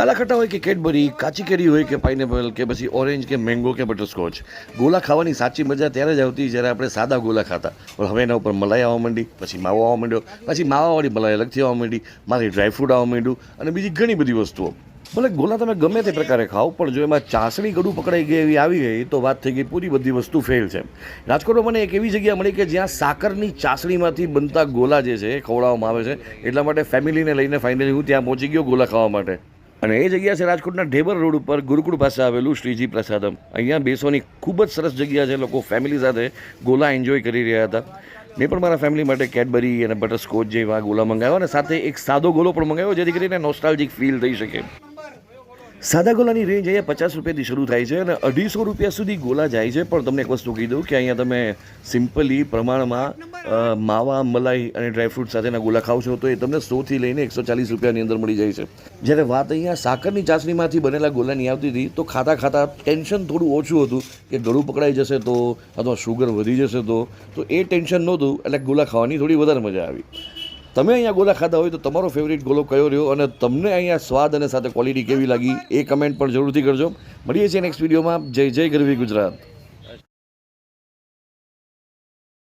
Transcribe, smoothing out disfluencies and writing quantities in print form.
કાલા ખટ્ટા હોય કે કેડબરી, કાચી કેરી હોય કે પાઇનેપલ કે પછી ઓરેન્જ કે મેંગો કે બટરસ્કોચ, ગોલા ખાવાની સાચી મજા ત્યારે જ આવતી જ્યારે આપણે સાદા ગોલા ખાતા. પણ હવે એના ઉપર મલાઈ આવવા માંડી, પછી માવો આવવા માંડ્યો, પછી માવાવાળી મલાઈ અલગથી આવવા માંડી, મારી ડ્રાયફ્રૂટ આવવા માંડ્યું અને બીજી ઘણી બધી વસ્તુઓ. ભલે ગોલા તમે ગમે તે પ્રકારે ખાઓ, પણ જો એમાં ચાસણી ગળું પકડાઈ ગઈ એવી આવી ગઈ તો વાત થઈ ગઈ, પૂરી બધી વસ્તુ ફેલ છે. રાજકોટમાં મને એક એવી જગ્યા મળી કે જ્યાં સાકરની ચાસણીમાંથી બનતા ગોલા જે છે એ ખવડાવવામાં આવે છે. એટલા માટે ફેમિલીને લઈને ફાઇનલી હું ત્યાં પહોંચી ગયો ગોલા ખાવા માટે. અને એ જગ્યા છે રાજકોટના ઢેબર રોડ ઉપર ગુરુકુળ પાસે આવેલું શ્રીજી પ્રસાદમ. અહીંયા બેસવાની ખૂબ જ સરસ જગ્યા છે. લોકો ફેમિલી સાથે ગોલા એન્જોય કરી રહ્યા હતા. મેં પણ મારા ફેમિલી માટે કેડબરી અને બટરસ્કોચ જેવા ગોલા મંગાવ્યા અને સાથે એક સાદો ગોલો પણ મંગાવ્યો, જેથી કરીને નોસ્ટાલ્જિક ફીલ થઈ શકે. સાદા ગોલાની રેન્જ અહીંયા 50 રૂપિયાથી શરૂ થાય છે અને 250 રૂપિયા સુધી ગોલા જાય છે. પણ તમને એક વસ્તુ કહી દઉં કે અહીંયા તમે સિમ્પલી પ્રમાણમાં માવા, મલાઈ અને ડ્રાયફ્રૂટ સાથેના ગોલા ખાવ છો તો એ તમને 100થી લઈને 140 રૂપિયાની અંદર મળી જાય છે. જ્યારે વાત અહીંયા સાકરની ચાસણીમાંથી બનેલા ગોલાની આવતી હતી તો ખાતા ખાતા ટેન્શન થોડું ઓછું હતું કે ગળું પકડાઈ જશે તો અથવા શુગર વધી જશે તો એ ટેન્શન નહોતું. એટલે ગોલા ખાવાની થોડી વધારે મજા આવી. તમે અહીંયા ગોલા ખાધા હોય તો તમારો ફેવરિટ ગોલો કયો રહ્યો અને તમને અહીંયા સ્વાદ અને સાથે ક્વોલિટી કેવી લાગી એ કમેન્ટ પણ જરૂરથી કરજો. મળીએ છીએ નેક્સ્ટ વિડીયોમાં. જય જય ગરવી ગુજરાત.